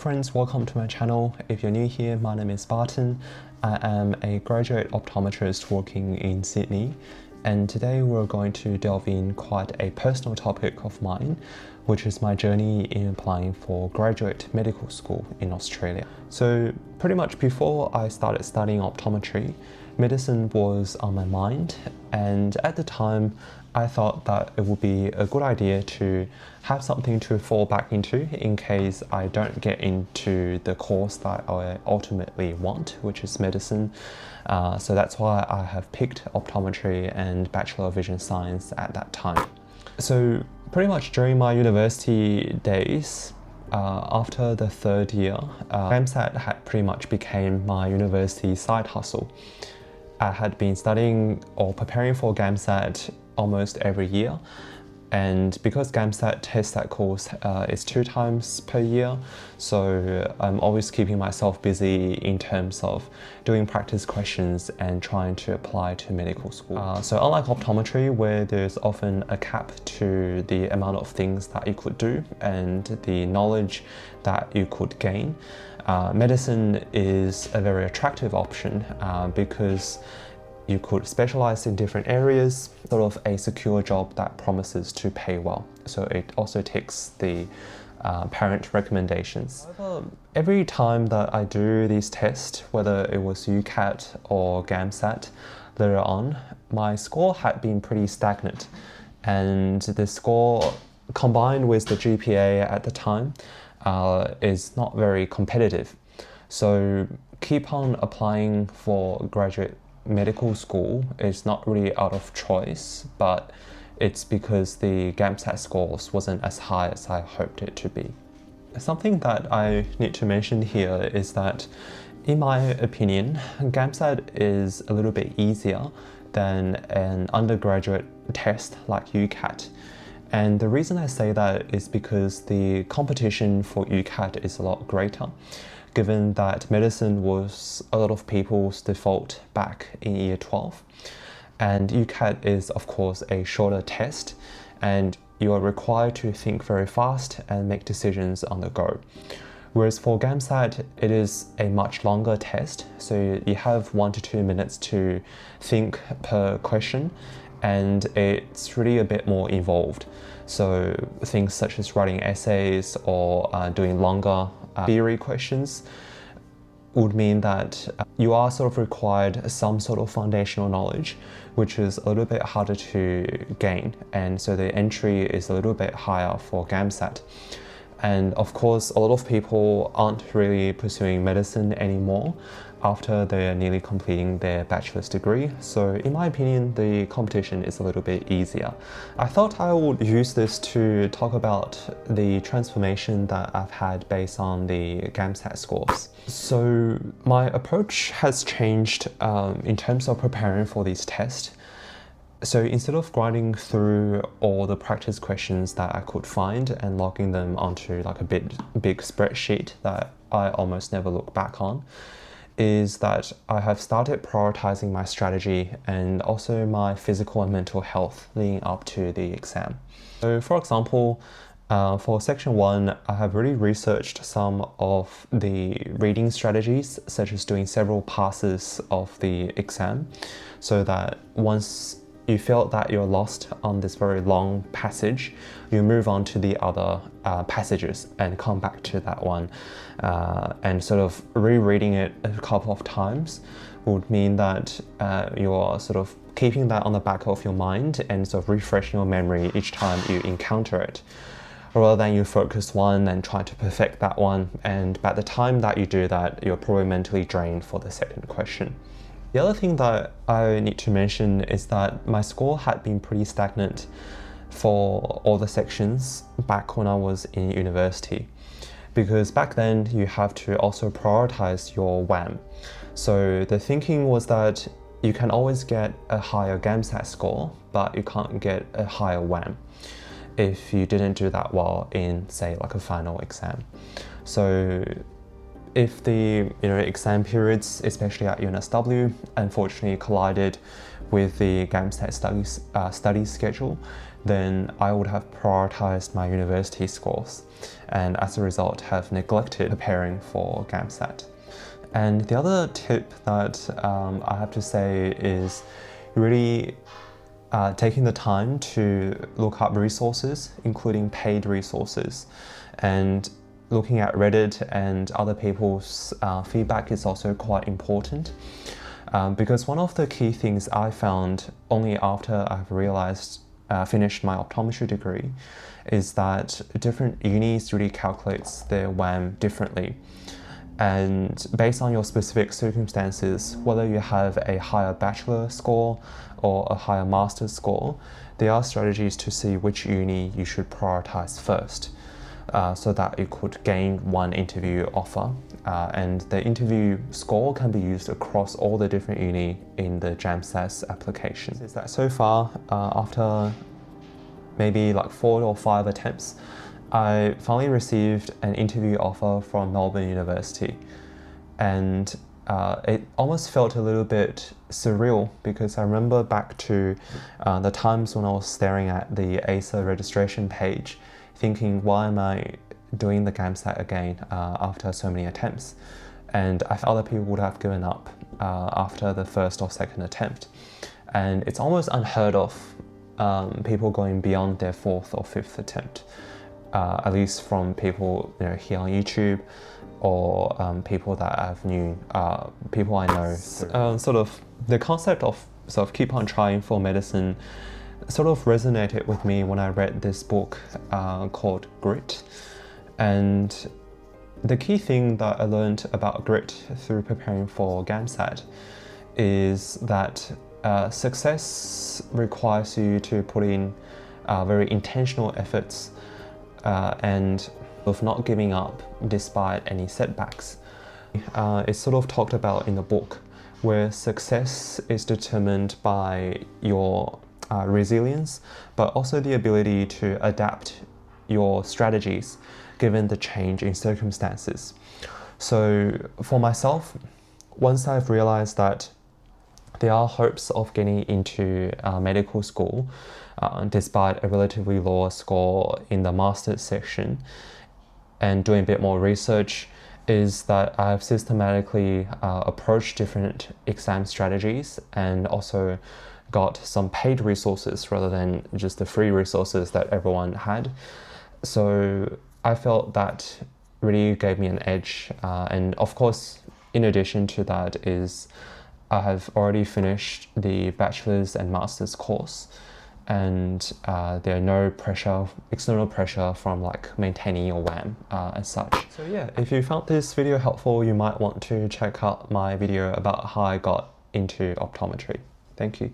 Friends, welcome to my channel. If you're new here, my name is Barton. I am a graduate optometrist working in Sydney, and today we're going to delve in quite a personal topic of mine, which is my journey in applying for graduate medical school in Australia. So pretty much before I started studying optometry, medicine was on my mind, and at the time I thought that it would be a good idea to have something to fall back into in case I don't get into the course that I ultimately want, which is medicine. So that's why I have picked optometry and Bachelor of Vision Science at that time. So pretty much during my university days, after the third year, GAMSAT had pretty much became my university side hustle. I had been studying or preparing for GAMSAT almost every year, and because GAMSAT test that course is 2 times per year, so I'm always keeping myself busy in terms of doing practice questions and trying to apply to medical school. So unlike optometry, where there's often a cap to the amount of things that you could do and the knowledge that you could gain, medicine is a very attractive option because you could specialize in different areas, sort of a secure job that promises to pay well. So it also takes the parent recommendations. However, every time that I do these tests, whether it was UCAT or GAMSAT later on, my score had been pretty stagnant. And the score combined with the GPA at the time is not very competitive. So keep on applying for graduate medical school is not really out of choice, but it's because the GAMSAT scores wasn't as high as I hoped it to be. Something that I need to mention here is that, in my opinion, GAMSAT is a little bit easier than an undergraduate test like UCAT. And the reason I say that is because the competition for UCAT is a lot greater, given that medicine was a lot of people's default back in year 12. And UCAT is, of course, a shorter test, and you are required to think very fast and make decisions on the go. Whereas for GAMSAT, it is a much longer test, so you have 1 to 2 minutes to think per question, and it's really a bit more involved. So things such as writing essays or doing longer theory questions would mean that you are sort of required some sort of foundational knowledge, which is a little bit harder to gain, and so the entry is a little bit higher for GAMSAT. And of course, a lot of people aren't really pursuing medicine anymore after they're nearly completing their bachelor's degree. So in my opinion, the competition is a little bit easier. I thought I would use this to talk about the transformation that I've had based on the GAMSAT scores. So my approach has changed in terms of preparing for these tests. So instead of grinding through all the practice questions that I could find and logging them onto like a big spreadsheet that I almost never look back on, is that I have started prioritizing my strategy and also my physical and mental health leading up to the exam. So for example, for section 1, I have really researched some of the reading strategies, such as doing several passes of the exam, so that once you felt that you're lost on this very long passage, you move on to the other passages and come back to that one. And sort of rereading it a couple of times would mean that you're sort of keeping that on the back of your mind and sort of refreshing your memory each time you encounter it, rather than you focus one and try to perfect that one. And by the time that you do that, you're probably mentally drained for the second question. The other thing that I need to mention is that my score had been pretty stagnant for all the sections back when I was in university, because back then you have to also prioritize your WAM. So the thinking was that you can always get a higher GAMSAT score, but you can't get a higher WAM if you didn't do that well in, say, like a final exam. So if the exam periods, especially at UNSW, unfortunately collided with the GAMSAT study schedule, then I would have prioritized my university scores, and as a result have neglected preparing for GAMSAT. And the other tip that I have to say is really taking the time to look up resources, including paid resources, and looking at Reddit and other people's feedback is also quite important. Because one of the key things I found only after I've finished my optometry degree is that different unis really calculates their WAM differently. And based on your specific circumstances, whether you have a higher bachelor score or a higher master's score, there are strategies to see which uni you should prioritize first, so that you could gain one interview offer. And the interview score can be used across all the different uni in the GAMSAT application. Is that so far, after maybe like 4 or 5 attempts, I finally received an interview offer from Melbourne University, and it almost felt a little bit surreal because I remember back to the times when I was staring at the ASA registration page thinking, why am I doing the GAMSAT again after so many attempts? And I thought other people would have given up after the first or second attempt. And it's almost unheard of people going beyond their 4th or 5th attempt. At least from people here on YouTube, or people that I've people I know. Sort of the concept of keep on trying for medicine sort of resonated with me when I read this book called Grit. And the key thing that I learned about grit through preparing for GAMSAT is that success requires you to put in very intentional efforts and of not giving up despite any setbacks. It's sort of talked about in the book, where success is determined by your resilience, but also the ability to adapt your strategies given the change in circumstances. So for myself, once I've realized that there are hopes of getting into medical school despite a relatively lower score in the master's section, and doing a bit more research, is that I've systematically approached different exam strategies and also got some paid resources rather than just the free resources that everyone had. So I felt that really gave me an edge. And of course, in addition to that is I have already finished the bachelor's and master's course, and there are no external pressure from like maintaining your WAM as such. So yeah, if you found this video helpful, you might want to check out my video about how I got into optometry. Thank you.